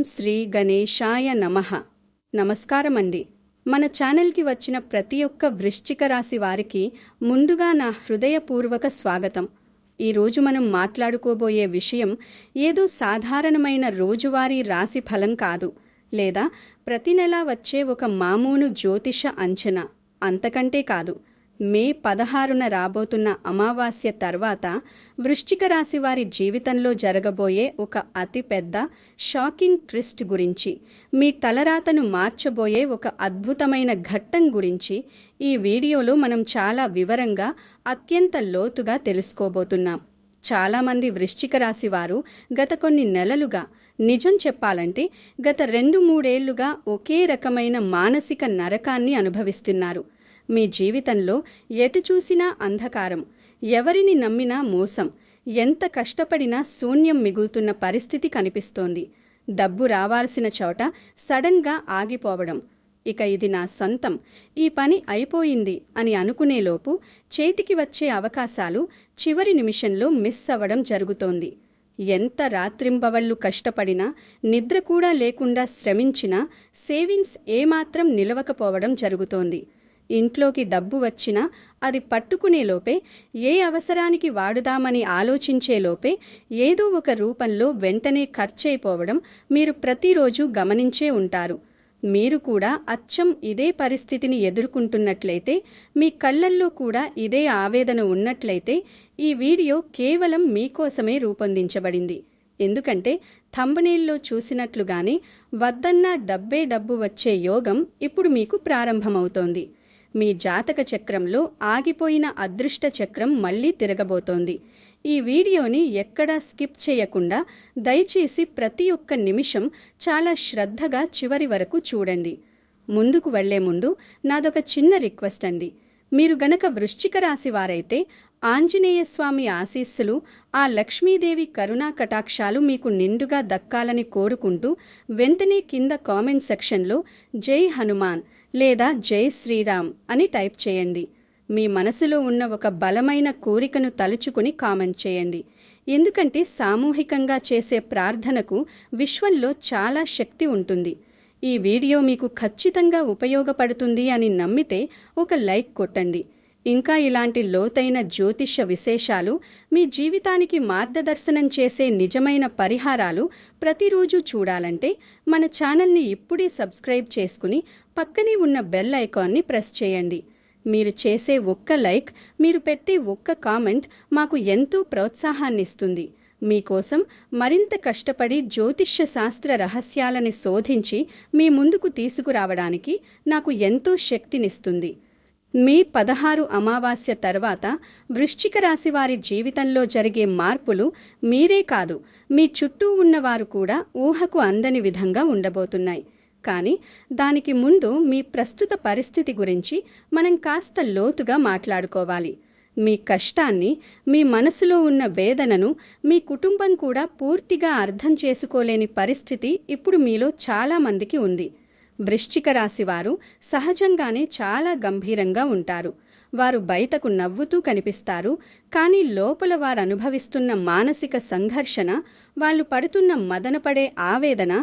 శ్రీ గణేశాయ నమః. నమస్కారమండి. మన ఛానల్కి వచ్చిన ప్రతి ఒక్క వృశ్చిక రాశి వారికి ముందుగా నా హృదయపూర్వక స్వాగతం. ఈరోజు మనం మాట్లాడుకోబోయే విషయం ఏదో సాధారణమైన రోజువారీ రాశి ఫలం కాదు, లేదా ప్రతి నెలా వచ్చే ఒక మామూలు జ్యోతిష అంచనా. అంతకంటే కాదు. మే 16న రాబోతున్న అమావాస్య తర్వాత వృశ్చిక రాశి వారి జీవితంలో జరగబోయే ఒక అతిపెద్ద షాకింగ్ ట్విస్ట్ గురించి, మీ తలరాతను మార్చబోయే ఒక అద్భుతమైన ఘట్టం గురించి ఈ వీడియోలో మనం చాలా వివరంగా, అత్యంత లోతుగా తెలుసుకోబోతున్నాం. చాలామంది వృశ్చిక రాశి వారు గత కొన్ని నెలలుగా, నిజం చెప్పాలంటే గత 2-3 ఏళ్లుగా ఒకే రకమైన మానసిక నరకాన్ని అనుభవిస్తున్నారు. మీ జీవితంలో ఎటు చూసినా అంధకారం, ఎవరిని నమ్మినా మోసం, ఎంత కష్టపడినా శూన్యం మిగులుతున్న పరిస్థితి కనిపిస్తోంది. డబ్బు రావాల్సిన చోట సడన్గా ఆగిపోవడం, ఇక ఇది నా సొంతం, ఈ పని అయిపోయింది అని అనుకునేలోపు చేతికి వచ్చే అవకాశాలు చివరి నిమిషంలో మిస్ అవ్వడం జరుగుతోంది. ఎంత రాత్రింబవళ్లు కష్టపడినా, నిద్ర కూడా లేకుండా శ్రమించినా సేవింగ్స్ ఏమాత్రం నిలవకపోవడం జరుగుతోంది. ఇంట్లోకి డబ్బు వచ్చినా అది పట్టుకునేలోపే, ఏ అవసరానికి వాడుదామని ఆలోచించేలోపే ఏదో ఒక రూపంలో వెంటనే ఖర్చయిపోవడం మీరు ప్రతిరోజు గమనించే ఉంటారు. మీరు కూడా అచ్చం ఇదే పరిస్థితిని ఎదుర్కొంటున్నట్లయితే, మీ కళ్ళల్లో కూడా ఇదే ఆవేదన ఉన్నట్లయితే ఈ వీడియో కేవలం మీకోసమే రూపొందించబడింది. ఎందుకంటే థంబ్నెయిల్లో చూసినట్లుగానే వద్దన్నా డబ్బు వచ్చే యోగం ఇప్పుడు మీకు ప్రారంభమవుతోంది. మీ జాతక చక్రంలో ఆగిపోయిన అదృష్ట చక్రం మళ్లీ తిరగబోతోంది. ఈ వీడియోని ఎక్కడా స్కిప్ చేయకుండా దయచేసి ప్రతి ఒక్క నిమిషం చాలా శ్రద్ధగా చివరి వరకు చూడండి. ముందుకు వెళ్లే ముందు నాదొక చిన్న రిక్వెస్ట్ అండి. మీరు గనక వృశ్చిక రాశి వారైతే ఆంజనేయ స్వామి ఆశీస్సులు, ఆ లక్ష్మీదేవి కరుణా కటాక్షాలు మీకు నిండుగా దక్కాలని కోరుకుంటూ వెంటనే కింద కామెంట్ సెక్షన్లో జై హనుమాన్ లేదా జై శ్రీరామ్ అని టైప్ చేయండి. మీ మనసులో ఉన్న ఒక బలమైన కోరికను తలుచుకుని కామెంట్ చేయండి. ఎందుకంటే సామూహికంగా చేసే ప్రార్థనకు విశ్వంలో చాలా శక్తి ఉంటుంది. ఈ వీడియో మీకు ఖచ్చితంగా ఉపయోగపడుతుంది అని నమ్మితే ఒక లైక్ కొట్టండి. ఇంకా ఇలాంటి లోతైన జ్యోతిష విశేషాలు, మీ జీవితానికి మార్గదర్శనం చేసే నిజమైన పరిహారాలు ప్రతిరోజు చూడాలంటే మన ఛానల్ని ఇప్పుడే సబ్స్క్రైబ్ చేసుకుని పక్కనే ఉన్న బెల్ ఐకాన్ని ప్రెస్ చేయండి. మీరు చేసే ఒక్క లైక్, మీరు పెట్టే ఒక్క కామెంట్ మాకు ఎంతో ప్రోత్సాహాన్నిస్తుంది. మీకోసం మరింత కష్టపడి జ్యోతిష్య శాస్త్ర రహస్యాలని శోధించి మీ ముందుకు తీసుకురావడానికి నాకు ఎంతో శక్తినిస్తుంది. మే 16 అమావాస్య తర్వాత వృశ్చిక రాశి వారి జీవితంలో జరిగే మార్పులు మీరే కాదు, మీ చుట్టూ ఉన్నవారు కూడా ఊహకు అందని విధంగా ఉండబోతున్నాయి. కానీ దానికి ముందు మీ ప్రస్తుత పరిస్థితి గురించి మనం కాస్త లోతుగా మాట్లాడుకోవాలి. మీ కష్టాన్ని, మీ మనసులో ఉన్న వేదనను మీ కుటుంబం కూడా పూర్తిగా అర్థం చేసుకోలేని పరిస్థితి ఇప్పుడు మీలో చాలామందికి ఉంది. వృశ్చిక రాశి వారు సహజంగానే చాలా గంభీరంగా ఉంటారు. వారు బయటకు నవ్వుతూ కనిపిస్తారు, కానీ లోపల వారు అనుభవిస్తున్న మానసిక సంఘర్షణ, వాళ్ళు పడుతున్న మదనపడే ఆవేదన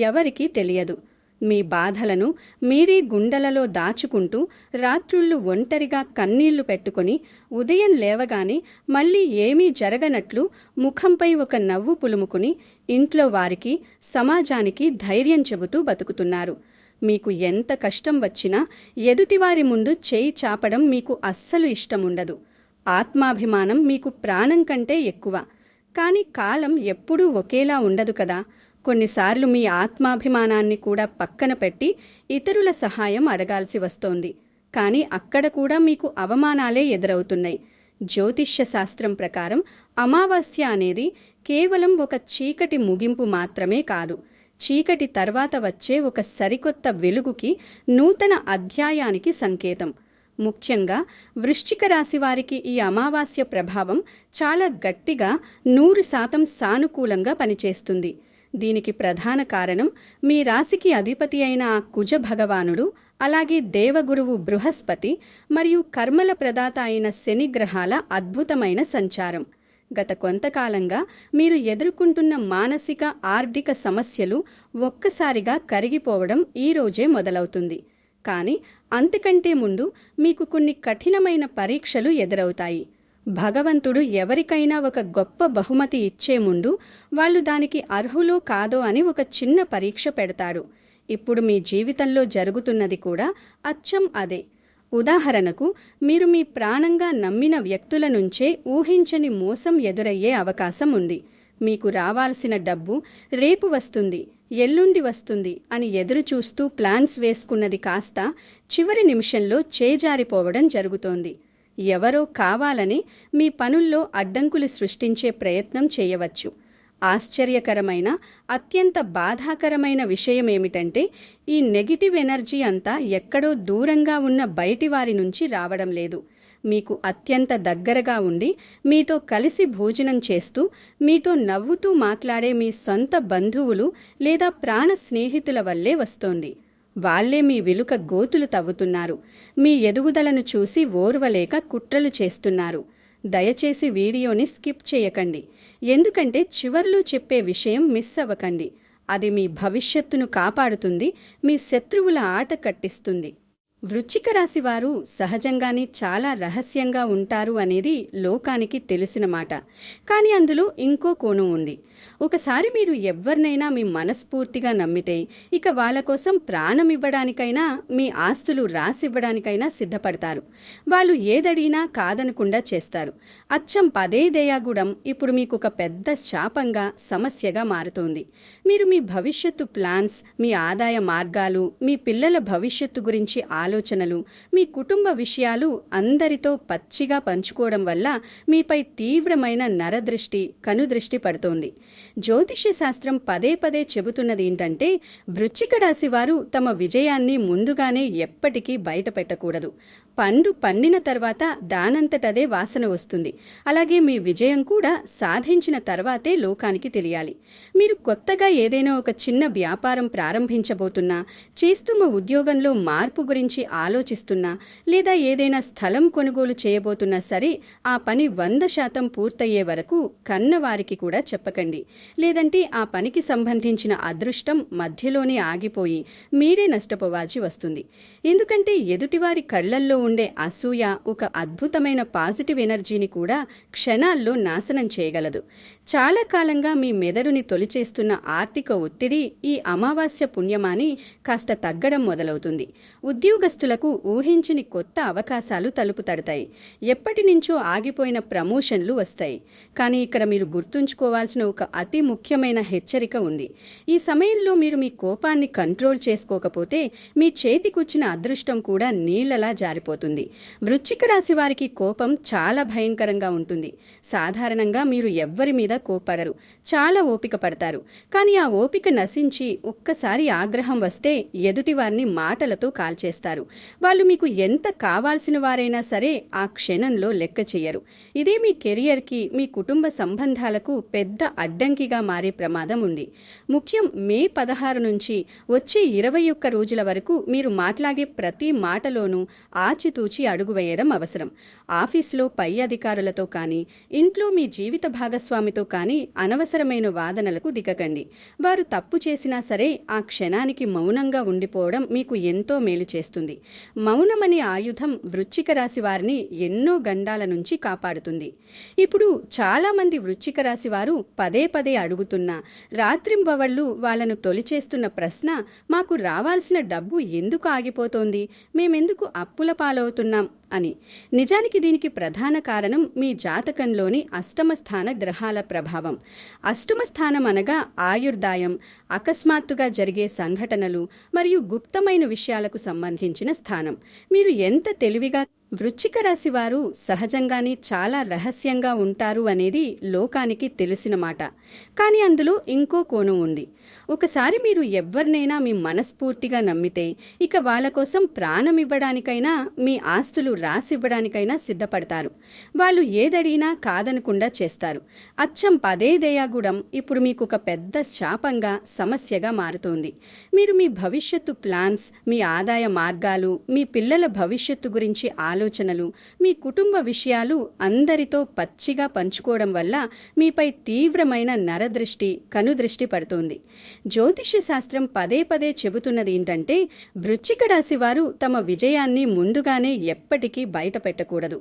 ఎవరికీ తెలియదు. మీ బాధలను మీరే గుండెలలో దాచుకుంటూ రాత్రుళ్ళు ఒంటరిగా కన్నీళ్లు పెట్టుకుని ఉదయం లేవగానే మళ్ళీ ఏమీ జరగనట్లు ముఖంపై ఒక నవ్వు పులుముకుని ఇంట్లో వారికి, సమాజానికి ధైర్యం చెబుతూ బతుకుతున్నారు. మీకు ఎంత కష్టం వచ్చినా ఎదుటివారి ముందు చేయి చాపడం మీకు అస్సలు ఇష్టముండదు. ఆత్మాభిమానం మీకు ప్రాణం కంటే ఎక్కువ. కానీ కాలం ఎప్పుడూ ఒకేలా ఉండదు కదా. కొన్నిసార్లు మీ ఆత్మాభిమానాన్ని కూడా పక్కన పెట్టి ఇతరుల సహాయం అడగాల్సి వస్తోంది. కానీ అక్కడ కూడా మీకు అవమానాలే ఎదురవుతున్నాయి. జ్యోతిష్య శాస్త్రం ప్రకారం అమావాస్య అనేది కేవలం ఒక చీకటి ముగింపు మాత్రమే కాదు, చీకటి తర్వాత వచ్చే ఒక సరికొత్త వెలుగుకి, నూతన అధ్యాయానికి సంకేతం. ముఖ్యంగా వృశ్చిక రాశి వారికి ఈ అమావాస్య ప్రభావం చాలా గట్టిగా 100% సానుకూలంగా పనిచేస్తుంది. దీనికి ప్రధాన కారణం మీ రాశికి అధిపతి అయిన ఆ కుజ భగవానుడు, అలాగే దేవగురువు బృహస్పతి మరియు కర్మల ప్రదాత అయిన శని గ్రహాల అద్భుతమైన సంచారం. గత కొంతకాలంగా మీరు ఎదుర్కొంటున్న మానసిక ఆర్థిక సమస్యలు ఒక్కసారిగా కరిగిపోవడం ఈరోజే మొదలవుతుంది. కానీ అంతకంటే ముందు మీకు కొన్ని కఠినమైన పరీక్షలు ఎదురవుతాయి. భగవంతుడు ఎవరికైనా ఒక గొప్ప బహుమతి ఇచ్చే ముందు వాళ్ళు దానికి అర్హులో కాదో అని ఒక చిన్న పరీక్ష పెడతాడు. ఇప్పుడు మీ జీవితంలో జరుగుతున్నది కూడా అచ్చం అదే. ఉదాహరణకు, మీరు మీ ప్రాణంగా నమ్మిన వ్యక్తుల నుంచే ఊహించని మోసం ఎదురయ్యే అవకాశం ఉంది. మీకు రావాల్సిన డబ్బు రేపు వస్తుంది, ఎల్లుండి వస్తుంది అని ఎదురుచూస్తూ ప్లాన్స్ వేసుకున్నది కాస్త చివరి నిమిషంలో చేజారిపోవడం జరుగుతోంది. ఎవరో కావాలని మీ పనుల్లో అడ్డంకులు సృష్టించే ప్రయత్నం చేయవచ్చు. ఆశ్చర్యకరమైన, అత్యంత బాధాకరమైన విషయమేమిటంటే, ఈ నెగిటివ్ ఎనర్జీ అంతా ఎక్కడో దూరంగా ఉన్న బయటివారి నుంచి రావడం లేదు. మీకు అత్యంత దగ్గరగా ఉండి, మీతో కలిసి భోజనం చేస్తూ, మీతో నవ్వుతూ మాట్లాడే మీ సొంత బంధువులు లేదా ప్రాణ స్నేహితుల వల్లే వస్తోంది. వాళ్లే మీ వెనుక గోతులు తవ్వుతున్నారు. మీ ఎదుగుదలను చూసి ఓర్వలేక కుట్రలు చేస్తున్నారు. దయచేసి వీడియోని స్కిప్ చేయకండి, ఎందుకంటే చివర్లో చెప్పే విషయం మిస్ అవ్వకండి. అది మీ భవిష్యత్తును కాపాడుతుంది, మీ శత్రువుల ఆట కట్టిస్తుంది. వృశ్చిక రాశి వారు సహజంగానే చాలా రహస్యంగా ఉంటారు అనేది లోకానికి తెలిసిన మాట. కానీ అందులో ఇంకో కోణం ఉంది. ఒకసారి మీరు ఎవరినైనా మీ మనస్ఫూర్తిగా నమ్మితే ఇక వాళ్ళ కోసం ప్రాణం ఇవ్వడానికైనా, మీ ఆస్తులు రాసివ్వడానికైనా సిద్ధపడతారు. వాళ్ళు ఏదడిగినా కాదనకుండా చేస్తారు. అచ్చం పదే దయాగుణం ఇప్పుడు మీకు ఒక పెద్ద శాపంగా, సమస్యగా మారుతోంది. మీరు మీ భవిష్యత్తు ప్లాన్స్, మీ ఆదాయ మార్గాలు, మీ పిల్లల భవిష్యత్తు గురించి ఆలోచనలు, మీ కుటుంబ విషయాలు అందరితో పచ్చిగా పంచుకోవడం వల్ల మీపై తీవ్రమైన నరదృష్టి, కనుదృష్టి పడుతోంది. జ్యోతిష్య శాస్త్రం పదే పదే చెబుతున్నది ఏంటంటే, వృశ్చిక రాశి వారు తమ విజయాన్ని ముందుగానే ఎప్పటికీ బయట పెట్టకూడదు. పండు పండిన తర్వాత దానంతటదే వాసన వస్తుంది. అలాగే మీ విజయం కూడా సాధించిన తర్వాతే లోకానికి తెలియాలి. మీరు కొత్తగా ఏదైనా ఒక చిన్న వ్యాపారం ప్రారంభించబోతున్నా, చేస్తున్న ఉద్యోగంలో మార్పు గురించి ఆలోచిస్తున్నా, లేదా ఏదైనా స్థలం కొనుగోలు చేయబోతున్నా సరే, ఆ పని 100% పూర్తయ్యే వరకు కన్నవారికి కూడా చెప్పకండి. లేదంటే ఆ పనికి సంబంధించిన అదృష్టం మధ్యలోనే ఆగిపోయి మీరే నష్టపోవాల్సి వస్తుంది. ఎందుకంటే ఎదుటివారి కళ్లల్లో ఉండే అసూయ ఒక అద్భుతమైన పాజిటివ్ ఎనర్జీని కూడా క్షణాల్లో నాశనం చేయగలదు. చాలా కాలంగా మీ మెదడుని తొలిచేస్తున్న ఆర్థిక ఒత్తిడి ఈ అమావాస్య పుణ్యమాని కాస్త తగ్గడం మొదలవుతుంది. ఉద్యోగస్తులకు ఊహించని కొత్త అవకాశాలు తలుపు తడతాయి. ఎప్పటి నుంచో ఆగిపోయిన ప్రమోషన్లు వస్తాయి. కానీ ఇక్కడ మీరు గుర్తుంచుకోవాల్సిన ఒక అతి ముఖ్యమైన హెచ్చరిక ఉంది. ఈ సమయంలో మీరు మీ కోపాన్ని కంట్రోల్ చేసుకోకపోతే మీ చేతికొచ్చిన అదృష్టం కూడా నీళ్లలా జారిపోతుంది. వృశ్చిక రాశి వారికి కోపం చాలా భయంకరంగా ఉంటుంది. సాధారణంగా మీరు ఎవ్వరి మీద కోపడరు, చాలా ఓపిక పడతారు. కానీ ఆ ఓపిక నశించి ఒక్కసారి ఆగ్రహం వస్తే ఎదుటివారిని మాటలతో కాల్చేస్తారు. వాళ్ళు మీకు ఎంత కావాల్సిన వారైనా సరే ఆ క్షణంలో లెక్క చెయ్యరు. ఇదే మీ కెరియర్కి, మీ కుటుంబ సంబంధాలకు పెద్ద అడ్డంకిగా మారే ప్రమాదం ఉంది. ముఖ్యం మే 16 నుంచి వచ్చే 21 రోజుల వరకు మీరు మాట్లాడే ప్రతి మాటలోనూ ఆచితూచి అడుగు వేయడం అవసరం. ఆఫీసులో పై అధికారులతో కానీ, ఇంట్లో మీ జీవిత భాగస్వామితో కానీ అనవసరమైన వాదనలకు దిగకండి. వారు తప్పు చేసినా సరే ఆ క్షణానికి మౌనంగా ఉండిపోవడం మీకు ఎంతో మేలు చేస్తుంది. మౌనమనే ఆయుధం వృశ్చిక రాశి వారిని ఎన్నో గండాల నుంచి కాపాడుతుంది. ఇప్పుడు చాలామంది వృశ్చిక రాశి వారు పదే పదే అడుగుతున్నా, రాత్రింబవళ్లు వాళ్లను తొలిచేస్తున్న ప్రశ్న, మాకు రావాల్సిన డబ్బు ఎందుకు ఆగిపోతోంది, మేమెందుకు అప్పుల పాలవుతున్నాం అని. నిజానికి దీనికి ప్రధాన కారణం మీ జాతకంలోని అష్టమ స్థాన గ్రహాల ప్రభావం. అష్టమ స్థానం అనగా ఆయుర్దాయం, అకస్మాత్తుగా జరిగే సంఘటనలు మరియు గుప్తమైన విషయాలకు సంబంధించిన స్థానం. మీరు ఎంత తెలివిగా వృశ్చిక రాశి వారు సహజంగానే చాలా రహస్యంగా ఉంటారు అనేది లోకానికి తెలిసిన మాట. కానీ అందులో ఇంకో కోణం ఉంది. ఒకసారి మీరు ఎవరినైనా మీ మనస్ఫూర్తిగా నమ్మితే ఇక వాళ్ళ కోసం ప్రాణం ఇవ్వడానికైనా, మీ ఆస్తులు రాసివ్వడానికైనా సిద్ధపడతారు. వాళ్ళు ఏదడిగినా కాదనకుండా చేస్తారు. అచ్చం పదే దయాగుణం ఇప్పుడు మీకు ఒక పెద్ద శాపంగా, సమస్యగా మారుతోంది. మీరు మీ భవిష్యత్తు ప్లాన్స్, మీ ఆదాయ మార్గాలు, మీ పిల్లల భవిష్యత్తు గురించి ఆలోచనలు, మీ కుటుంబ విషయాలు అందరితో పచ్చిగా పంచుకోవడం వల్ల మీపై తీవ్రమైన నరదృష్టి, కనుదృష్టి పడుతోంది. జ్యోతిష్య శాస్త్రం పదే పదే చెబుతున్నది ఏంటంటే, వృశ్చిక రాశి వారు తమ విజయాన్ని ముందుగానే ఎప్పటికీ బయట పెట్టకూడదు.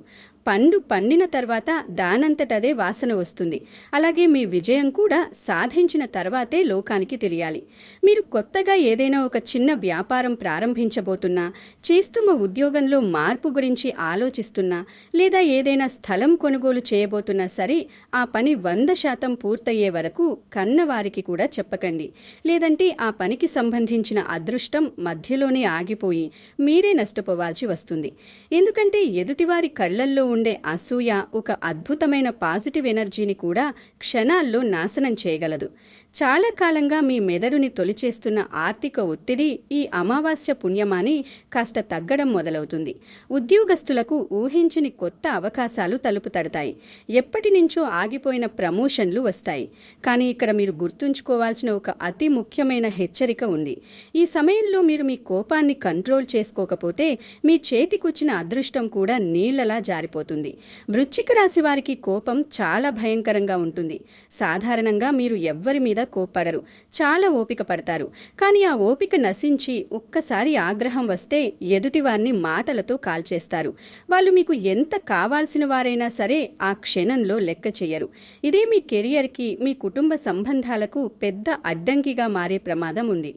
పండు పండిన తర్వాత దానంతటదే వాసన వస్తుంది. అలాగే మీ విజయం కూడా సాధించిన తర్వాతే లోకానికి తెలియాలి. మీరు కొత్తగా ఏదైనా ఒక చిన్న వ్యాపారం ప్రారంభించబోతున్నా, చేస్తున్న ఉద్యోగంలో మార్పు గురించి ఆలోచిస్తున్నా, లేదా ఏదైనా స్థలం కొనుగోలు చేయబోతున్నా సరే, ఆ పని 100% పూర్తయ్యే వరకు కన్నవారికి కూడా చెప్పకండి. లేదంటే ఆ పనికి సంబంధించిన అదృష్టం మధ్యలోనే ఆగిపోయి మీరే నష్టపోవాల్సి వస్తుంది. ఎందుకంటే ఎదుటివారి కళ్లల్లో ఉండే అసూయ ఒక అద్భుతమైన పాజిటివ్ ఎనర్జీని కూడా క్షణాల్లో నాశనం చేయగలదు. చాలా కాలంగా మీ మెదడుని తొలిచేస్తున్న ఆర్థిక ఒత్తిడి ఈ అమావాస్య పుణ్యమాని కాస్త తగ్గడం మొదలవుతుంది. ఉద్యోగస్తులకు ఊహించని కొత్త అవకాశాలు తలుపు తడతాయి. ఎప్పటి నుంచో ఆగిపోయిన ప్రమోషన్లు వస్తాయి. కానీ ఇక్కడ మీరు గుర్తుంచుకోవాల్సిన ఒక అతి ముఖ్యమైన హెచ్చరిక ఉంది. ఈ సమయంలో మీరు మీ కోపాన్ని కంట్రోల్ చేసుకోకపోతే మీ చేతికొచ్చిన అదృష్టం కూడా నీళ్లలా జారిపోతుంది. వృశ్చిక రాశి వారికి కోపం చాలా భయంకరంగా ఉంటుంది. సాధారణంగా మీరు ఎవ్వరి మీద కోప్పడరు, చాలా ఓపిక పడతారు. కానీ ఆ ఓపిక నశించి ఒక్కసారి ఆగ్రహం వస్తే ఎదుటివారిని మాటలతో కాల్చేస్తారు. వాళ్ళు మీకు ఎంత కావాల్సిన వారైనా సరే ఆ క్షణంలో లెక్క చెయ్యరు. ఇదే మీ కెరియర్కి, మీ కుటుంబ సంబంధాలకు పెద్ద అడ్డంకిగా మారే ప్రమాదం ఉంది.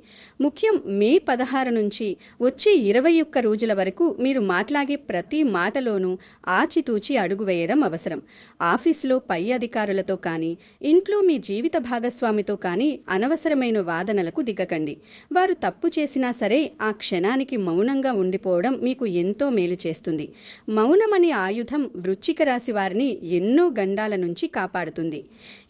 ముఖ్యం మే 16 నుంచి వచ్చే 21 రోజుల వరకు మీరు మాట్లాడే ప్రతి మాటలోనూ ఆచితూచి అడుగు వేయడం అవసరం. ఆఫీసులో పై అధికారులతో కానీ, ఇంట్లో మీ జీవిత భాగస్వామితో కానీ అనవసరమైన వాదనలకు దిగకండి. వారు తప్పు చేసినా సరే ఆ క్షణానికి మౌనంగా ఉండిపోవడం మీకు ఎంతో మేలు చేస్తుంది. మౌనమనే ఆయుధం వృశ్చిక రాశి వారిని ఎన్నో గండాల నుంచి కాపాడుతుంది.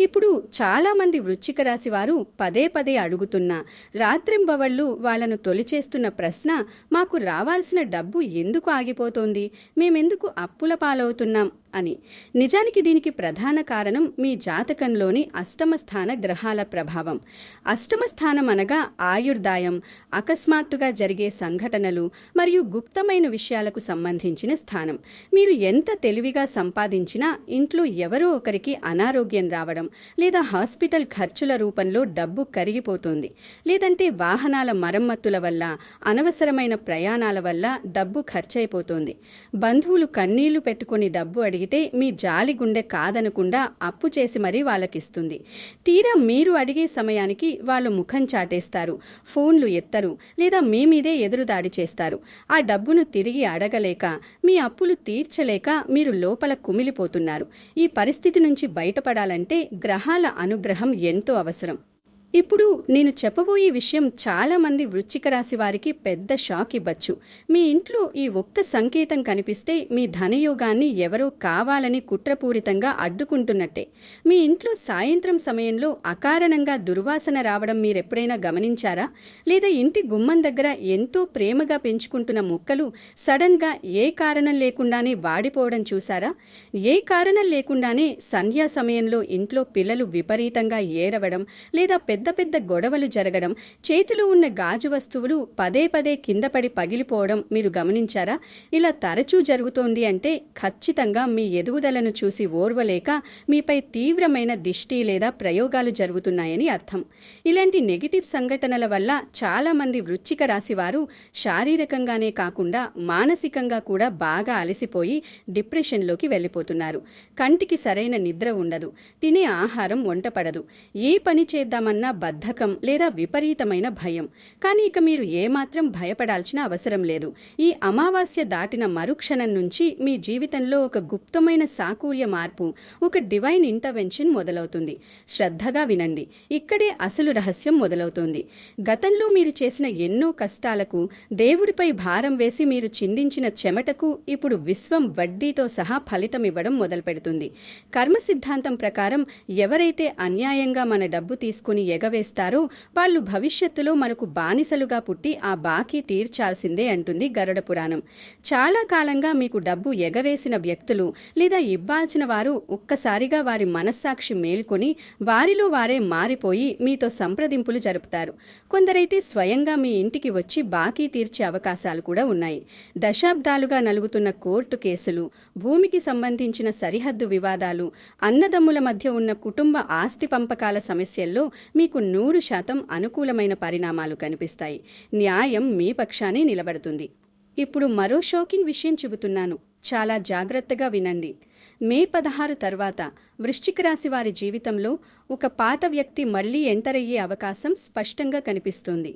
ఇప్పుడు చాలామంది వృశ్చిక రాశి వారు పదే పదే అడుగుతున్నా, రాత్రింబవళ్లు వాళ్లను తొలిచేస్తున్న ప్రశ్న, మాకు రావాల్సిన డబ్బు ఎందుకు ఆగిపోతోంది, మేమెందుకు అప్పుల పాలవుతున్నాం అని. నిజానికి దీనికి ప్రధాన కారణం మీ జాతకంలోని అష్టమ స్థాన గ్రహాల ప్రభావం. అష్టమ స్థానం అనగా ఆయుర్దాయం, అకస్మాత్తుగా జరిగే సంఘటనలు మరియు గుప్తమైన విషయాలకు సంబంధించిన స్థానం. మీరు ఎంత తెలివిగా సంపాదించినా ఇంట్లో ఎవరో ఒకరికి అనారోగ్యం రావడం, లేదా హాస్పిటల్ ఖర్చుల రూపంలో డబ్బు కరిగిపోతుంది, లేదంటే వాహనాల మరమ్మతుల వల్ల, అనవసరమైన ప్రయాణాల వల్ల డబ్బు ఖర్చయిపోతుంది. బంధువులు కన్నీళ్లు పెట్టుకుని డబ్బు అడిగితే మీ జాలి గుండె కాదనకుండా అప్పు చేసి మరీ వాళ్ళకిస్తుంది. తీరా మీరు అడిగే సమయానికి వాళ్ళు ముఖం చాటేస్తారు, ఫోన్లు ఎత్తరు, లేదా మీ మీదే ఎదురుదాడి చేస్తారు. ఆ డబ్బును తిరిగి అడగలేక, మీ అప్పులు తీర్చలేక మీరు లోపల కుమిలిపోతున్నారు. ఈ పరిస్థితి నుంచి బయటపడాలంటే గ్రహాల అనుగ్రహం ఎంతో అవసరం. ఇప్పుడు నేను చెప్పబోయే విషయం చాలామంది వృశ్చిక రాశి వారికి పెద్ద షాక్ ఇవ్వచ్చు. మీ ఇంట్లో ఈ ఒక్క సంకేతం కనిపిస్తే మీ ధనయోగాన్ని ఎవరో కావాలని కుట్రపూరితంగా అడ్డుకుంటున్నట్టే. మీ ఇంట్లో సాయంత్రం సమయంలో అకారణంగా దుర్వాసన రావడం మీరెప్పుడైనా గమనించారా? లేదా ఇంటి గుమ్మం దగ్గర ఎంతో ప్రేమగా పెంచుకుంటున్న మొక్కలు సడన్గా ఏ కారణం లేకుండానే వాడిపోవడం చూసారా? ఏ కారణం లేకుండానే సంధ్యా సమయంలో ఇంట్లో పిల్లలు విపరీతంగా ఏడవడం, లేదా పెద్ద పెద్ద గొడవలు జరగడం, చేతిలో ఉన్న గాజు వస్తువులు పదే పదే కింద పడి పగిలిపోవడం మీరు గమనించారా? ఇలా తరచూ జరుగుతోంది అంటే ఖచ్చితంగా మీ ఎదుగుదలను చూసి ఓర్వలేక మీపై తీవ్రమైన దిష్టి లేదా ప్రయోగాలు జరుగుతున్నాయని అర్థం. ఇలాంటి నెగిటివ్ సంఘటనల వల్ల చాలామంది వృశ్చిక రాశి వారు శారీరకంగానే కాకుండా మానసికంగా కూడా బాగా అలసిపోయి డిప్రెషన్లోకి వెళ్ళిపోతున్నారు. కంటికి సరైన నిద్ర ఉండదు, తినే ఆహారం వంట పడదు, ఏ పని చేద్దామన్నా బద్ధకం లేదా విపరీతమైన భయం. కానీ ఇక మీరు ఏమాత్రం భయపడాల్సిన అవసరం లేదు. ఈ అమావాస్య దాటిన మరుక్షణం నుంచి మీ జీవితంలో ఒక గుప్తమైన సాకూర్య మార్పు, ఒక డివైన్ ఇంటర్వెన్షన్ మొదలవుతుంది. శ్రద్ధగా వినండి, ఇక్కడే అసలు రహస్యం మొదలవుతుంది. గతంలో మీరు చేసిన ఎన్నో కష్టాలకు, దేవుడిపై భారం వేసి మీరు చిందించిన చెమటకు ఇప్పుడు విశ్వం వడ్డీతో సహా ఫలితం ఇవ్వడం మొదలుపెడుతుంది. కర్మ సిద్ధాంతం ప్రకారం ఎవరైతే అన్యాయంగా మన డబ్బు తీసుకుని ఎగవేస్తారో వాళ్ళు భవిష్యత్తులో మనకు బానిసలుగా పుట్టి ఆ బాకీ తీర్చాల్సిందే అంటుంది గరుడ పురాణం. చాలా కాలంగా మీకు డబ్బు ఎగవేసిన వ్యక్తులు లేదా ఇవ్వాల్సిన వారు ఒక్కసారిగా వారి మనస్సాక్షి మేల్కొని వారిలో వారే మారిపోయి మీతో సంప్రదింపులు జరుపుతారు. కొందరైతే స్వయంగా మీ ఇంటికి వచ్చి బాకీ తీర్చే అవకాశాలు కూడా ఉన్నాయి. దశాబ్దాలుగా నలుగుతున్న కోర్టు కేసులు, భూమికి సంబంధించిన సరిహద్దు వివాదాలు, అన్నదమ్ముల మధ్య ఉన్న కుటుంబ ఆస్తి పంపకాల సమస్యల్లో మీకు 100% అనుకూలమైన పరిణామాలు కనిపిస్తాయి. న్యాయం మీ పక్షానే నిలబడుతుంది. ఇప్పుడు మరో షాకింగ్ విషయం చెబుతున్నాను, చాలా జాగ్రత్తగా వినండి. మే 16 తర్వాత వృశ్చిక రాశి వారి జీవితంలో ఒక పాత వ్యక్తి మళ్లీ ఎంటర్ అయ్యే అవకాశం స్పష్టంగా కనిపిస్తుంది.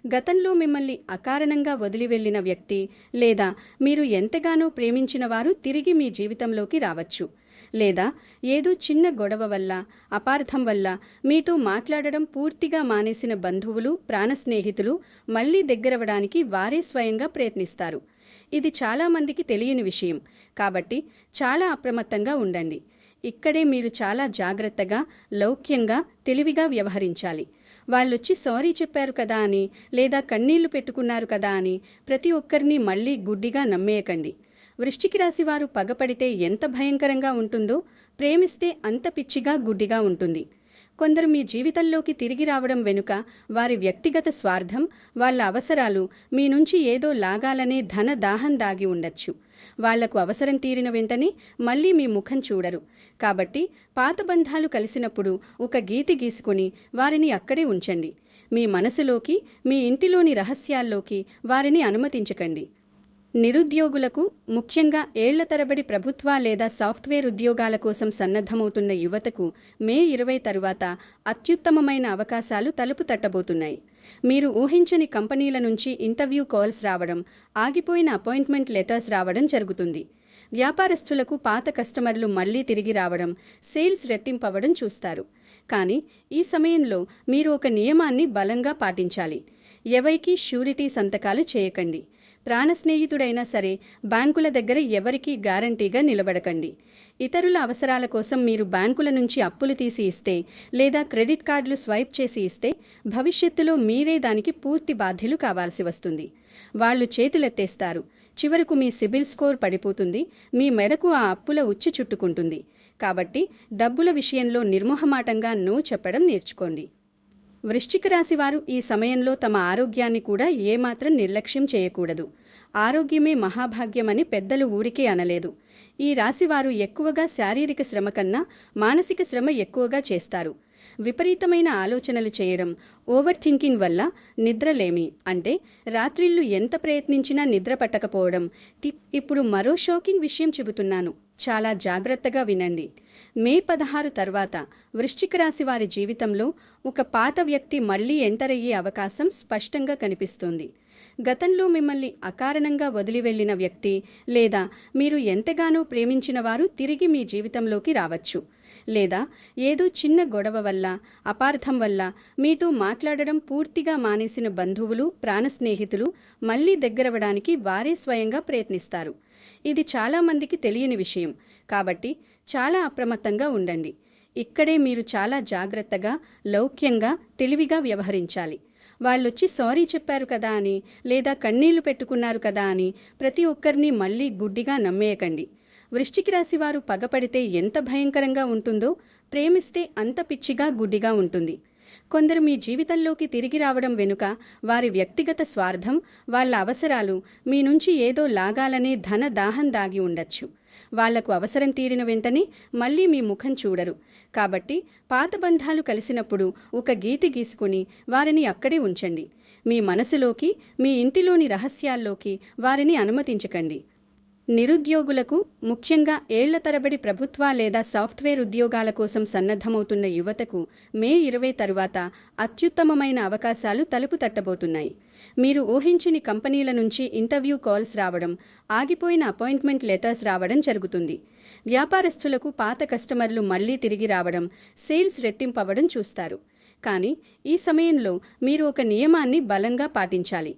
గతంలో మిమ్మల్ని అకారణంగా వదిలి వెళ్లిన వ్యక్తి లేదా మీరు ఎంతగానో ప్రేమించిన వారు తిరిగి మీ జీవితంలోకి రావచ్చు. లేదా ఏదో చిన్న గొడవ వల్ల, అపార్థం వల్ల మీతో మాట్లాడడం పూర్తిగా మానేసిన బంధువులు, ప్రాణ స్నేహితులు మళ్లీ దగ్గరవడానికి వారే స్వయంగా ప్రయత్నిస్తారు. ఇది చాలామందికి తెలియని విషయం, కాబట్టి చాలా అప్రమత్తంగా ఉండండి. ఇక్కడే మీరు చాలా జాగ్రత్తగా, లౌక్యంగా, తెలివిగా వ్యవహరించాలి. వాళ్ళొచ్చి సారీ చెప్పారు కదా అని లేదా కన్నీళ్లు పెట్టుకున్నారు కదా అని ప్రతి ఒక్కరిని మళ్లీ గుడ్డిగా నమ్మేయకండి. వృశ్చిక రాశి వారు పగపడితే ఎంత భయంకరంగా ఉంటుందో ప్రేమిస్తే అంత పిచ్చిగా, గుడ్డిగా ఉంటుంది. కొందరు మీ జీవితంలోకి తిరిగి రావడం వెనుక వారి వ్యక్తిగత స్వార్థం, వాళ్ళ అవసరాలు, మీ నుంచి ఏదో లాగాలనే ధన దాహం దాగి ఉండొచ్చు. వాళ్లకు అవసరం తీరిన వెంటనే మళ్లీ మీ ముఖం చూడరు. కాబట్టి పాత బంధాలు కలిసినప్పుడు ఒక గీతి గీసుకుని వారిని అక్కడే ఉంచండి. మీ మనసులోకి, మీ ఇంటిలోని రహస్యాల్లోకి వారిని అనుమతించకండి. నిరుద్యోగులకు, ముఖ్యంగా ఏళ్ల తరబడి ప్రభుత్వ లేదా సాఫ్ట్వేర్ ఉద్యోగాల కోసం సన్నద్ధమవుతున్న యువతకు మే 20 తరువాత అత్యుత్తమమైన అవకాశాలు తలుపు తట్టబోతున్నాయి. మీరు ఊహించని కంపెనీల నుంచి ఇంటర్వ్యూ కాల్స్ రావడం, ఆగిపోయిన అపాయింట్మెంట్ లెటర్స్ రావడం జరుగుతుంది. వ్యాపారస్తులకు పాత కస్టమర్లు మళ్లీ తిరిగి రావడం, సేల్స్ రెట్టింపవడం చూస్తారు. కానీ ఈ సమయంలో మీరు ఒక నియమాన్ని బలంగా పాటించాలి. ఎవరికీ షూరిటీ సంతకాలు చేయకండి. ప్రాణ స్నేహితుడైనా సరే బ్యాంకుల దగ్గర ఎవరికీ గ్యారంటీగా నిలబడకండి. ఇతరుల అవసరాల కోసం మీరు బ్యాంకుల నుంచి అప్పులు తీసి ఇస్తే లేదా క్రెడిట్ కార్డులు స్వైప్ చేసి ఇస్తే భవిష్యత్తులో మీరే దానికి పూర్తి బాధ్యులు కావాల్సి వస్తుంది. వాళ్లు చేతులెత్తేస్తారు. చివరకు మీ సిబిల్ స్కోర్ పడిపోతుంది. మీ మెడకు ఆ అప్పుల ఉచ్చు చుట్టుకుంటుంది. కాబట్టి డబ్బుల విషయంలో నిర్మోహమాటంగా నో చెప్పడం నేర్చుకోండి. వృశ్చిక రాశి వారు ఈ సమయంలో తమ ఆరోగ్యాన్ని కూడా ఏమాత్రం నిర్లక్ష్యం చేయకూడదు. ఆరోగ్యమే మహాభాగ్యమని పెద్దలు ఊరికే అనలేదు. ఈ రాశివారు ఎక్కువగా శారీరక శ్రమ కన్నా మానసిక శ్రమ ఎక్కువగా చేస్తారు. విపరీతమైన ఆలోచనలు చేయడం, ఓవర్ థింకింగ్ వల్ల నిద్రలేమి, అంటే రాత్రిళ్ళు ఎంత ప్రయత్నించినా నిద్ర పట్టకపోవడం. ఇప్పుడు మరో షాకింగ్ విషయం చెబుతున్నాను, చాలా జాగ్రత్తగా వినండి. మే 16 తర్వాత వృశ్చిక రాశి వారి జీవితంలో ఒక పాత వ్యక్తి మళ్లీ ఎంటర్ అయ్యే అవకాశం స్పష్టంగా కనిపిస్తోంది. గతంలో మిమ్మల్ని అకారణంగా వదిలి వెళ్లిన వ్యక్తి లేదా మీరు ఎంతగానో ప్రేమించిన వారు తిరిగి మీ జీవితంలోకి రావచ్చు. లేదా ఏదో చిన్న గొడవ వల్ల, అపార్థం వల్ల మీతో మాట్లాడడం పూర్తిగా మానేసిన బంధువులు, ప్రాణ స్నేహితులు మళ్లీ దగ్గరవడానికి వారే స్వయంగా ప్రయత్నిస్తారు. ఇది చాలామందికి తెలియని విషయం, కాబట్టి చాలా అప్రమత్తంగా ఉండండి. ఇక్కడే మీరు చాలా జాగ్రత్తగా, లౌక్యంగా, తెలివిగా వ్యవహరించాలి. వాళ్ళొచ్చి సారీ చెప్పారు కదా అని లేదా కన్నీళ్లు పెట్టుకున్నారు కదా అని ప్రతి ఒక్కరిని మళ్లీ గుడ్డిగా నమ్మేయకండి. వృశ్చిక రాశి వారు పగపడితే ఎంత భయంకరంగా ఉంటుందో ప్రేమిస్తే అంత పిచ్చిగా, గుడ్డిగా ఉంటుంది. కొందరు మీ జీవితంలోకి తిరిగి రావడం వెనుక వారి వ్యక్తిగత స్వార్థం, వాళ్ళ అవసరాలు, మీ నుంచి ఏదో లాగాలనే ధన దాహం దాగి ఉండొచ్చు. వాళ్లకు అవసరం తీరిన వెంటనే మళ్లీ మీ ముఖం చూడరు. కాబట్టి పాత బంధాలు కలిసినప్పుడు ఒక గీతి గీసుకుని వారిని అక్కడే ఉంచండి. మీ మనసులోకి, మీ ఇంటిలోని రహస్యాల్లోకి వారిని అనుమతించకండి. నిరుద్యోగులకు, ముఖ్యంగా ఏళ్ల తరబడి ప్రభుత్వ లేదా సాఫ్ట్వేర్ ఉద్యోగాల కోసం సన్నద్ధమవుతున్న యువతకు మే 20 తరువాత అత్యుత్తమమైన అవకాశాలు తలుపు తట్టబోతున్నాయి. మీరు ఊహించని కంపెనీల నుంచి ఇంటర్వ్యూ కాల్స్ రావడం, ఆగిపోయిన అపాయింట్మెంట్ లెటర్స్ రావడం జరుగుతుంది. వ్యాపారస్తులకు పాత కస్టమర్లు మళ్లీ తిరిగి రావడం, సేల్స్ రెట్టింపవడం చూస్తారు. కానీ ఈ సమయంలో మీరు ఒక నియమాన్ని బలంగా పాటించాలి.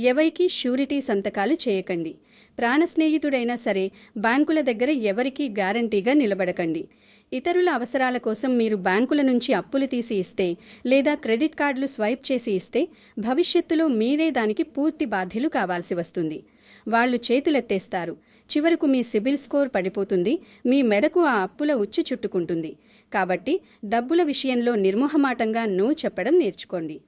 ఎవరికీ షూరిటీ సంతకాలు చేయకండి. ప్రాణ స్నేహితుడైనా సరే బ్యాంకుల దగ్గర ఎవరికీ గ్యారంటీగా నిలబడకండి. ఇతరుల అవసరాల కోసం మీరు బ్యాంకుల నుంచి అప్పులు తీసి ఇస్తే లేదా క్రెడిట్ కార్డులు స్వైప్ చేసి ఇస్తే భవిష్యత్తులో మీరే దానికి పూర్తి బాధ్యులు కావాల్సి వస్తుంది. వాళ్ళు చేతులెత్తేస్తారు. చివరకు మీ సిబిల్ స్కోర్ పడిపోతుంది. మీ మెడకు ఆ అప్పుల ఉచ్చు చుట్టుకుంటుంది. కాబట్టి డబ్బుల విషయంలో నిర్మోహమాటంగా నో చెప్పడం నేర్చుకోండి.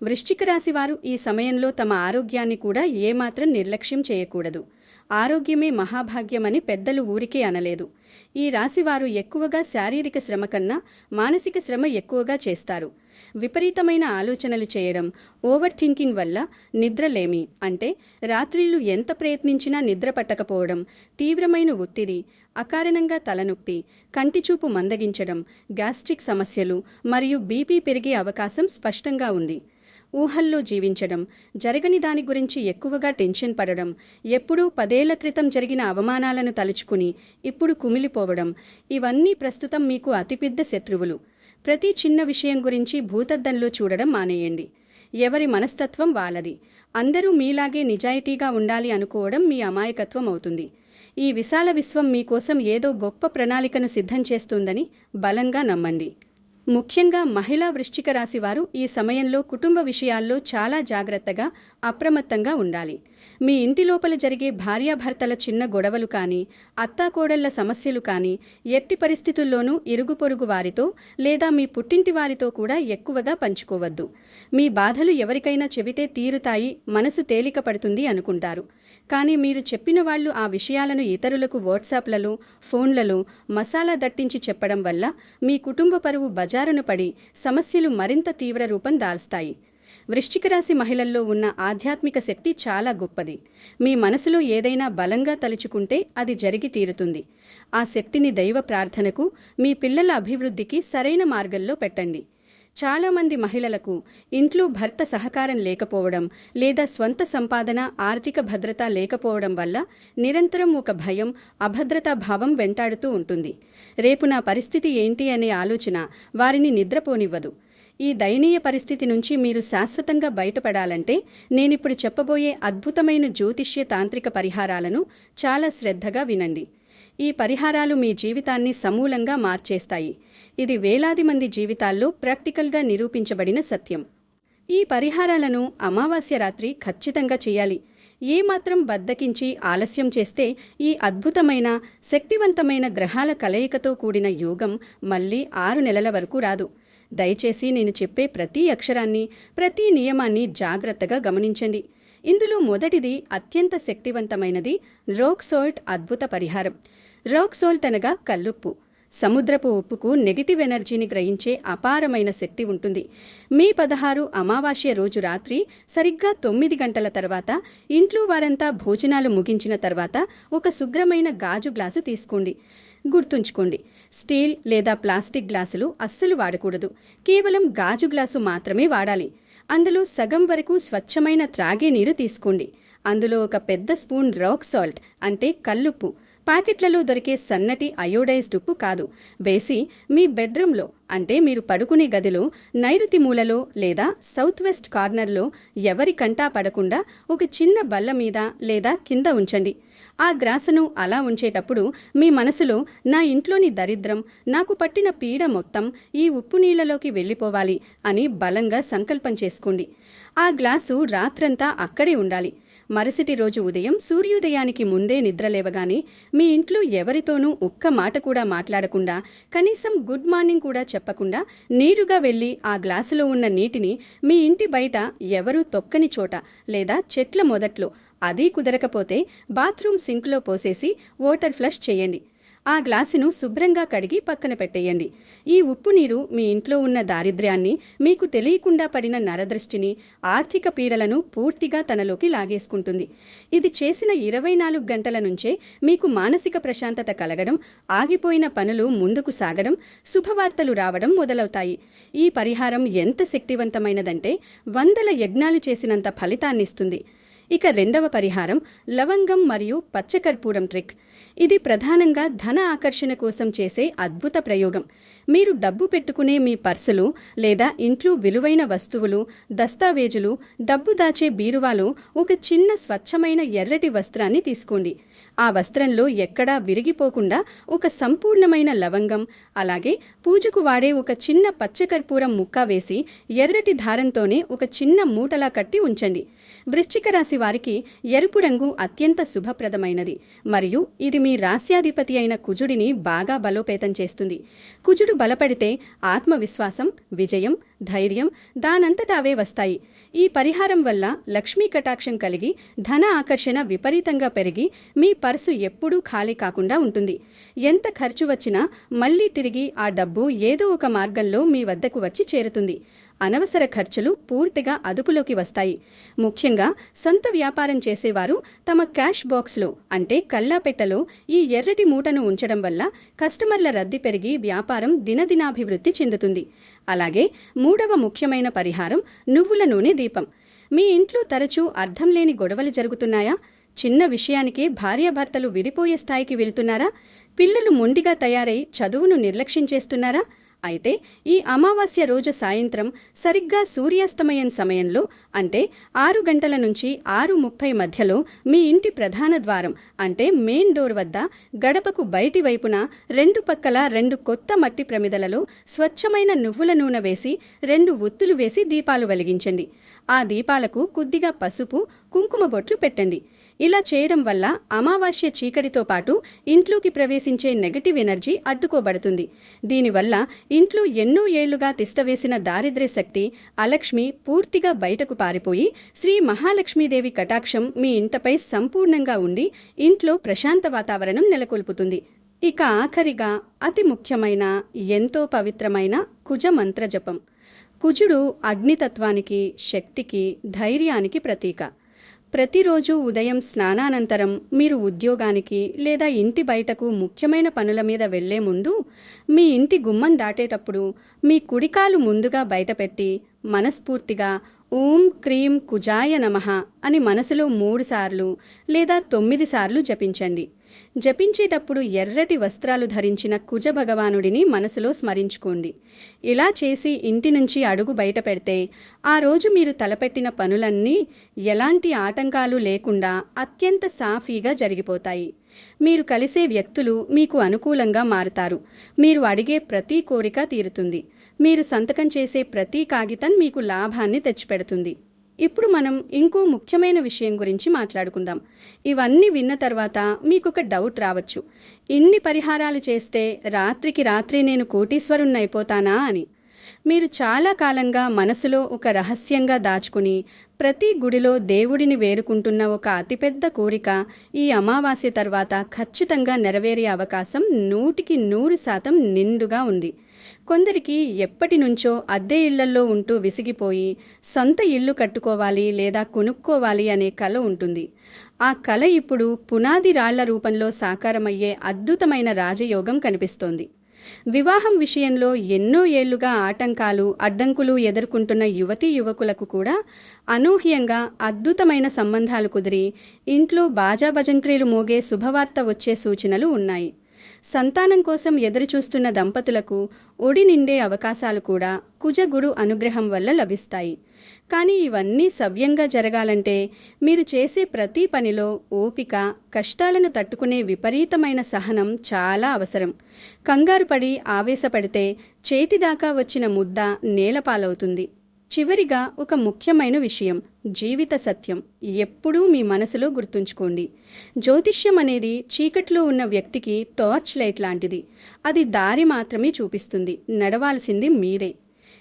వృశ్చిక రాశి వారు ఈ సమయంలో తమ ఆరోగ్యాన్ని కూడా ఏమాత్రం నిర్లక్ష్యం చేయకూడదు. ఆరోగ్యమే మహాభాగ్యమని పెద్దలు ఊరికే అనలేదు. ఈ రాశివారు ఎక్కువగా శారీరక శ్రమ కన్నా మానసిక శ్రమ ఎక్కువగా చేస్తారు. విపరీతమైన ఆలోచనలు చేయడం, ఓవర్ థింకింగ్ వల్ల నిద్రలేమి అంటే రాత్రిళ్ళు ఎంత ప్రయత్నించినా నిద్ర పట్టకపోవడం, తీవ్రమైన ఒత్తిడి, అకారణంగా తలనొప్పి, కంటిచూపు మందగించడం, గ్యాస్ట్రిక్ సమస్యలు మరియు బీపీ పెరిగే అవకాశం స్పష్టంగా ఉంది. ఊహల్లో జీవించడం, జరగని దాని గురించి ఎక్కువగా టెన్షన్ పడడం, ఎప్పుడూ 10 ఏళ్ల క్రితం జరిగిన అవమానాలను తలుచుకుని ఇప్పుడు కుమిలిపోవడం, ఇవన్నీ ప్రస్తుతం మీకు అతిపెద్ద శత్రువులు. ప్రతి చిన్న విషయం గురించి భూతద్దంలో చూడడం మానేయండి. ఎవరి మనస్తత్వం వాళ్ళది. అందరూ మీలాగే నిజాయితీగా ఉండాలి అనుకోవడం మీ అమాయకత్వం అవుతుంది. ఈ విశాల విశ్వం మీకోసం ఏదో గొప్ప ప్రణాళికను సిద్ధం చేస్తుందని బలంగా నమ్మండి. ముఖ్యంగా మహిళా వృశ్చిక రాశి వారు ఈ సమయంలో కుటుంబ విషయాల్లో చాలా జాగ్రత్తగా, అప్రమత్తంగా ఉండాలి. మీ ఇంటి లోపల జరిగే భార్యాభర్తల చిన్న గొడవలు కానీ, అత్తాకోడళ్ల సమస్యలు కానీ ఎట్టి పరిస్థితుల్లోనూ ఇరుగు పొరుగు వారితో లేదా మీ పుట్టింటి వారితో కూడా ఎక్కువగా పంచుకోవద్దు. మీ బాధలు ఎవరికైనా చెబితే తీరుతాయి, మనసు తేలిక పడుతుంది అనుకుంటారు. కానీ మీరు చెప్పిన వాళ్ళు ఆ విషయాలను ఇతరులకు వాట్సాప్లలో, ఫోన్లలో మసాలా దట్టించి చెప్పడం వల్ల మీ కుటుంబ పరువు బజారును పడి సమస్యలు మరింత తీవ్ర రూపం దాల్స్తాయి. వృశ్చిక రాశి మహిళల్లో ఉన్న ఆధ్యాత్మిక శక్తి చాలా గొప్పది. మీ మనసులో ఏదైనా బలంగా తలుచుకుంటే అది జరిగి తీరుతుంది. ఆ శక్తిని దైవ ప్రార్థనకు, మీ పిల్లల అభివృద్ధికి సరైన మార్గంలో పెట్టండి. చాలామంది మహిళలకు ఇంట్లో భర్త సహకారం లేకపోవడం లేదా స్వంత సంపాదన, ఆర్థిక భద్రత లేకపోవడం వల్ల నిరంతరం ఒక భయం, అభద్రతా భావం వెంటాడుతూ ఉంటుంది. రేపు నా పరిస్థితి ఏంటి అనే ఆలోచన వారిని నిద్రపోనివ్వదు. ఈ దయనీయ పరిస్థితి నుంచి మీరు శాశ్వతంగా బయటపడాలంటే నేనిప్పుడు చెప్పబోయే అద్భుతమైన జ్యోతిష్య తాంత్రిక పరిహారాలను చాలా శ్రద్ధగా వినండి. ఈ పరిహారాలు మీ జీవితాన్ని సమూలంగా మార్చేస్తాయి. ఇది వేలాది మంది జీవితాల్లో ప్రాక్టికల్గా నిరూపించబడిన సత్యం. ఈ పరిహారాలను అమావాస్య రాత్రి ఖచ్చితంగా చేయాలి. ఏమాత్రం బద్దకించి ఆలస్యం చేస్తే ఈ అద్భుతమైన, శక్తివంతమైన గ్రహాల కలయికతో కూడిన యోగం మళ్ళీ 6 నెలల వరకు రాదు. దయచేసి నేను చెప్పే ప్రతి అక్షరాన్ని, ప్రతి నియమాన్ని జాగ్రత్తగా గమనించండి. ఇందులో మొదటిది అత్యంత శక్తివంతమైనది రాక్ సాల్ట్ అద్భుత పరిహారం. రాక్ సాల్ట్ అనగా కల్లుప్పు. సముద్రపు ఉప్పుకు నెగిటివ్ ఎనర్జీని గ్రహించే అపారమైన శక్తి ఉంటుంది. మే 16 అమావాస్య రోజు రాత్రి సరిగ్గా 9 గంటల తర్వాత ఇంట్లో వారంతా భోజనాలు ముగించిన తర్వాత ఒక శుభ్రమైన గాజు గ్లాసు తీసుకోండి. గుర్తుంచుకోండి, స్టీల్ లేదా ప్లాస్టిక్ గ్లాసులు అస్సలు వాడకూడదు. కేవలం గాజు గ్లాసు మాత్రమే వాడాలి. అందులో సగం వరకు స్వచ్ఛమైన త్రాగే నీరు తీసుకోండి. అందులో ఒక పెద్ద స్పూన్ రాక్ సాల్ట్ అంటే కల్లుప్పు, ప్యాకెట్లలో దొరికే సన్నటి అయోడైజ్డ్ ఉప్పు కాదు, వేసి మీ బెడ్రూమ్లో అంటే మీరు పడుకునే గదిలో నైరుతి మూలలో లేదా సౌత్ వెస్ట్ కార్నర్లో ఎవరి కంటా పడకుండా ఒక చిన్న బల్ల మీద లేదా కింద ఉంచండి. ఆ గ్రాసును అలా ఉంచేటప్పుడు మీ మనసులో నా ఇంట్లోని దరిద్రం, నాకు పట్టిన పీడ మొత్తం ఈ ఉప్పు నీళ్లలోకి వెళ్ళిపోవాలి అని బలంగా సంకల్పం చేసుకోండి. ఆ గ్లాసు రాత్రంతా అక్కడే ఉండాలి. మరుసటి రోజు ఉదయం సూర్యోదయానికి ముందే నిద్రలేవగానే మీ ఇంట్లో ఎవరితోనూ ఒక్క మాట కూడా మాట్లాడకుండా, కనీసం గుడ్ మార్నింగ్ కూడా చెప్పకుండా నేరుగా వెళ్ళి ఆ గ్లాసులో ఉన్న నీటిని మీ ఇంటి బయట ఎవరూ తొక్కని చోట లేదా చెట్ల మొదట్లో, అదీ కుదరకపోతే బాత్రూమ్ సింక్లో పోసేసి వాటర్ ఫ్లష్ చేయండి. ఆ గ్లాసును శుభ్రంగా కడిగి పక్కన పెట్టేయండి. ఈ ఉప్పు నీరు మీ ఇంట్లో ఉన్న దారిద్ర్యాన్ని, మీకు తెలియకుండా పడిన నరదృష్టిని, ఆర్థిక పీడలను పూర్తిగా తనలోకి లాగేసుకుంటుంది. ఇది చేసిన 24 గంటల నుంచే మీకు మానసిక ప్రశాంతత కలగడం, ఆగిపోయిన పనులు ముందుకు సాగడం, శుభవార్తలు రావడం మొదలవుతాయి. ఈ పరిహారం ఎంత శక్తివంతమైనదంటే 100 యజ్ఞాలు చేసినంత ఫలితాన్నిస్తుంది. ఇక రెండవ పరిహారం లవంగం మరియు పచ్చకర్పూరం ట్రిక్. ఇది ప్రధానంగా ధన ఆకర్షణ కోసం చేసే అద్భుత ప్రయోగం. మీరు డబ్బు పెట్టుకునే మీ పర్సులు లేదా ఇంట్లో విలువైన వస్తువులు, దస్తావేజులు, డబ్బు దాచే బీరువాలో ఒక చిన్న స్వచ్ఛమైన ఎర్రటి వస్త్రాన్ని తీసుకోండి. ఆ వస్త్రంలో ఎక్కడా విరిగిపోకుండా ఒక సంపూర్ణమైన లవంగం, అలాగే పూజకు వాడే ఒక చిన్న పచ్చకర్పూరం ముక్క వేసి ఎర్రటి దారంతోనే ఒక చిన్న మూటలా కట్టి ఉంచండి. వృశ్చిక రాశి వారికి ఎరుపు రంగు అత్యంత శుభప్రదమైనది మరియు ఇది మీ రాశ్యాధిపతి అయిన కుజుడిని బాగా బలోపేతం చేస్తుంది. కుజుడు బలపడితే ఆత్మవిశ్వాసం, విజయం, ధైర్యం దానంతటా అవే వస్తాయి. ఈ పరిహారం వల్ల లక్ష్మీ కటాక్షం కలిగి ధన ఆకర్షణ విపరీతంగా పెరిగి మీ పర్సు ఎప్పుడూ ఖాళీ కాకుండా ఉంటుంది. ఎంత ఖర్చు వచ్చినా మళ్లీ తిరిగి ఆ డబ్బు ఏదో ఒక మార్గంలో మీ వద్దకు వచ్చి చేరుతుంది. అనవసర ఖర్చులు పూర్తిగా అదుపులోకి వస్తాయి. ముఖ్యంగా సొంత వ్యాపారం చేసేవారు తమ క్యాష్ బాక్స్లో అంటే కల్లాపెట్టలో ఈ ఎర్రటి మూటను ఉంచడం వల్ల కస్టమర్ల రద్దీ పెరిగి వ్యాపారం దినదినాభివృద్ధి చెందుతుంది. అలాగే మూడవ ముఖ్యమైన పరిహారం నువ్వుల నూనె దీపం. మీ ఇంట్లో తరచూ అర్థం లేని గొడవలు జరుగుతున్నాయా? చిన్న విషయానికే భార్యాభర్తలు విడిపోయే స్థాయికి వెళ్తున్నారా? పిల్లలు మొండిగా తయారై చదువును నిర్లక్ష్యం చేస్తున్నారా? అయితే ఈ అమావాస్య రోజు సాయంత్రం సరిగ్గా సూర్యాస్తమయం సమయంలో అంటే 6 గంటల నుంచి 6:30 మధ్యలో మీ ఇంటి ప్రధాన ద్వారం అంటే మెయిన్ డోర్ వద్ద గడపకు బయటి వైపున 2 పక్కల 2 కొత్త మట్టి ప్రమిదలలో స్వచ్ఛమైన నువ్వుల నూనె వేసి 2 ఒత్తులు వేసి దీపాలు వెలిగించండి. ఆ దీపాలకు కొద్దిగా పసుపు, కుంకుమ బొట్లు పెట్టండి. ఇలా చేయడం వల్ల అమావాస్య చీకటితో పాటు ఇంట్లోకి ప్రవేశించే నెగటివ్ ఎనర్జీ అడ్డుకోబడుతుంది. దీనివల్ల ఇంట్లో ఎన్నో ఏళ్లుగా తిష్టవేసిన దారిద్ర్య శక్తి, అలక్ష్మి పూర్తిగా బయటకు పారిపోయి శ్రీ మహాలక్ష్మీదేవి కటాక్షం మీ ఇంటిపై సంపూర్ణంగా ఉండి ఇంట్లో ప్రశాంత వాతావరణం నెలకొల్పుతుంది. ఇక ఆఖరిగా అతి ముఖ్యమైన ఎంతో పవిత్రమైన కుజ మంత్ర జపం. కుజుడు అగ్నితత్వానికి, శక్తికి, ధైర్యానికి ప్రతీక. ప్రతిరోజు ఉదయం స్నానానంతరం మీరు ఉద్యోగానికి లేదా ఇంటి బయటకు ముఖ్యమైన పనుల మీద వెళ్లే ముందు మీ ఇంటి గుమ్మం దాటేటప్పుడు మీ కుడికాలు ముందుగా బయటపెట్టి మనస్ఫూర్తిగా ఓం క్రీం కుజాయ నమః అని మనసులో 3 సార్లు లేదా 9 సార్లు జపించండి. జపించేటప్పుడు ఎర్రటి వస్త్రాలు ధరించిన కుజ భగవానుడిని మనసులో స్మరించుకోండి. ఇలా చేసి ఇంటి నుంచి అడుగు బయట పెడితే ఆ రోజు మీరు తలపెట్టిన పనులన్నీ ఎలాంటి ఆటంకాలు లేకుండా అత్యంత సాఫీగా జరిగిపోతాయి. మీరు కలిసే వ్యక్తులు మీకు అనుకూలంగా మారుతారు. మీరు అడిగే ప్రతి కోరిక తీరుతుంది. మీరు సంతకం చేసే ప్రతి కాగితం మీకు లాభాన్ని తెచ్చిపెడుతుంది. ఇప్పుడు మనం ఇంకో ముఖ్యమైన విషయం గురించి మాట్లాడుకుందాం. ఇవన్నీ విన్న తర్వాత మీకొక డౌట్ రావచ్చు. ఇన్ని పరిహారాలు చేస్తే రాత్రికి రాత్రి నేను కోటీశ్వరుణ్ణైపోతానా అని. మీరు చాలా కాలంగా మనసులో ఒక రహస్యంగా దాచుకుని ప్రతి గుడిలో దేవుడిని వేడుకుంటున్న ఒక అతిపెద్ద కోరిక ఈ అమావాస్య తర్వాత ఖచ్చితంగా నెరవేరే అవకాశం 100% నిండుగా ఉంది. కొందరికి ఎప్పటి నుంచో అద్దె ఇళ్లల్లో ఉంటూ విసిగిపోయి సొంత ఇల్లు కట్టుకోవాలి లేదా కొనుక్కోవాలి అనే కల ఉంటుంది. ఆ కల ఇప్పుడు పునాది రాళ్ల రూపంలో సాకారమయ్యే అద్భుతమైన రాజయోగం కనిపిస్తోంది. వివాహం విషయంలో ఎన్నో ఏళ్లుగా ఆటంకాలు, అడ్డంకులు ఎదుర్కొంటున్న యువతీ యువకులకు కూడా అనూహ్యంగా అద్భుతమైన సంబంధాలు కుదిరి ఇంట్లో బాజా భజంత్రీలు మోగే శుభవార్త వచ్చే సూచనలు ఉన్నాయి. సంతానం కోసం ఎదురుచూస్తున్న దంపతులకు ఒడి నిండే అవకాశాలు కూడా కుజగురు అనుగ్రహం వల్ల లభిస్తాయి. కానీ ఇవన్నీ సవ్యంగా జరగాలంటే మీరు చేసే ప్రతి పనిలో ఓపిక, కష్టాలను తట్టుకునే విపరీతమైన సహనం చాలా అవసరం. కంగారు పడి ఆవేశపడితే చేతిదాకా వచ్చిన ముద్ద నేలపాలవుతుంది. చివరిగా ఒక ముఖ్యమైన విషయం, జీవిత సత్యం ఎప్పుడూ మీ మనసులో గుర్తుంచుకోండి. జ్యోతిష్యం అనేది చీకట్లో ఉన్న వ్యక్తికి టార్చ్ లైట్ లాంటిది. అది దారి మాత్రమే చూపిస్తుంది, నడవాల్సింది మీరే.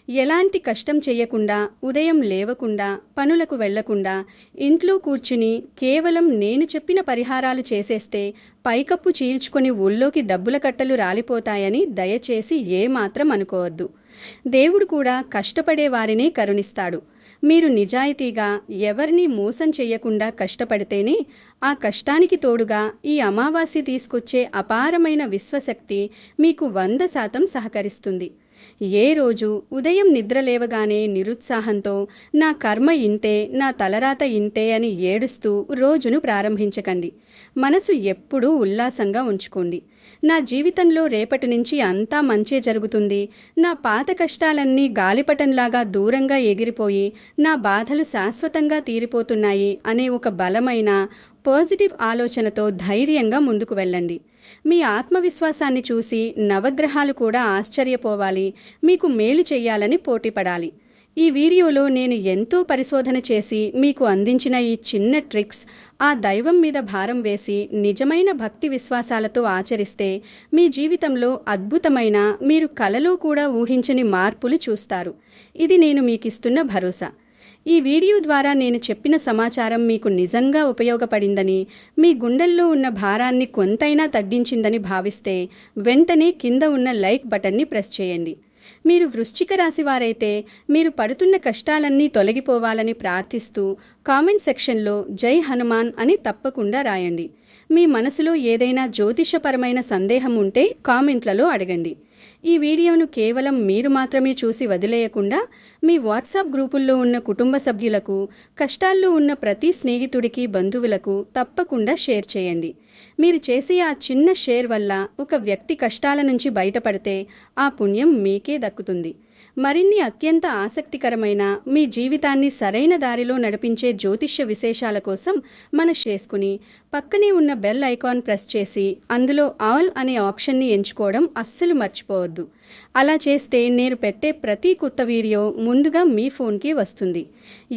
ఎలాంటి కష్టం చెయ్యకుండా, ఉదయం లేవకుండా, పనులకు వెళ్లకుండా ఇంట్లో కూర్చుని కేవలం నేను చెప్పిన పరిహారాలు చేసేస్తే పైకప్పు చీల్చుకొని ఊళ్ళోకి డబ్బుల కట్టలు రాలిపోతాయని దయచేసి ఏమాత్రం అనుకోవద్దు. దేవుడు కూడా కష్టపడే వారినే కరుణిస్తాడు. మీరు నిజాయితీగా ఎవరినీ మోసం చెయ్యకుండా కష్టపడితేనే ఆ కష్టానికి తోడుగా ఈ అమావాస్య తీసుకొచ్చే అపారమైన విశ్వశక్తి మీకు 100% సహకరిస్తుంది. ఏ రోజు ఉదయం నిద్ర లేవగానే నిరుత్సాహంతో నా కర్మ ఇంతే, నా తలరాత ఇంతే అని ఏడుస్తూ రోజును ప్రారంభించకండి. మనసు ఎప్పుడూ ఉల్లాసంగా ఉంచుకోండి. నా జీవితంలో రేపటి నుంచి అంతా మంచే జరుగుతుంది, నా పాత కష్టాలన్నీ గాలిపటంలాగా దూరంగా ఎగిరిపోయి నా బాధలు శాశ్వతంగా తీరిపోతున్నాయి అనే ఒక బలమైన పాజిటివ్ ఆలోచనతో ధైర్యంగా ముందుకు వెళ్ళండి. మీ ఆత్మవిశ్వాసాన్ని చూసి నవగ్రహాలు కూడా ఆశ్చర్యపోవాలి, మీకు మేలు చెయ్యాలని పోటీపడాలి. ఈ వీడియోలో నేను ఎంతో పరిశోధన చేసి మీకు అందించిన ఈ చిన్న ట్రిక్స్ ఆ దైవం మీద భారం వేసి నిజమైన భక్తి విశ్వాసాలతో ఆచరిస్తే మీ జీవితంలో అద్భుతమైన, మీరు కలలో కూడా ఊహించని మార్పులు చూస్తారు. ఇది నేను మీకిస్తున్న భరోసా. ఈ వీడియో ద్వారా నేను చెప్పిన సమాచారం మీకు నిజంగా ఉపయోగపడిందని, మీ గుండెల్లో ఉన్న భారాన్ని కొంతైనా తగ్గించిందని భావిస్తే వెంటనే కింద ఉన్న లైక్ బటన్ని ప్రెస్ చేయండి. మీరు వృశ్చిక రాశి వారైతే మీరు పడుతున్న కష్టాలన్నీ తొలగిపోవాలని ప్రార్థిస్తూ కామెంట్ సెక్షన్లో జై హనుమాన్ అని తప్పకుండా రాయండి. మీ మనసులో ఏదైనా జ్యోతిషపరమైన సందేహం ఉంటే కామెంట్లలో అడగండి. ఈ వీడియోను కేవలం మీరు మాత్రమే చూసి వదిలేయకుండా మీ వాట్సాప్ గ్రూపుల్లో ఉన్న కుటుంబ సభ్యులకు, కష్టాల్లో ఉన్న ప్రతి స్నేహితుడికి, బంధువులకు తప్పకుండా షేర్ చేయండి. మీరు చేసే ఆ చిన్న షేర్ వల్ల ఒక వ్యక్తి కష్టాల నుంచి బయటపడితే ఆ పుణ్యం మీకే దక్కుతుంది. మరిన్ని అత్యంత ఆసక్తికరమైన, మీ జీవితాన్ని సరైన దారిలో నడిపించే జ్యోతిష్య విశేషాల కోసం చేసుకుని పక్కనే ఉన్న బెల్ ఐకాన్ ప్రెస్ చేసి అందులో ఆల్ అనే ఆప్షన్ని ఎంచుకోవడం అస్సలు మర్చిపోవద్దు. అలా చేస్తే నేను పెట్టే ప్రతి కొత్త వీడియో ముందుగా మీ ఫోన్కి వస్తుంది.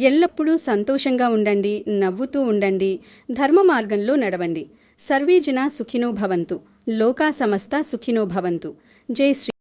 ఎల్లప్పుడూ సంతోషంగా ఉండండి, నవ్వుతూ ఉండండి, ధర్మ మార్గంలో నడవండి. సర్వే జనా సుఖినో భవంతు, లోకా సమస్త సుఖినో భవంతు. జై శ్రీ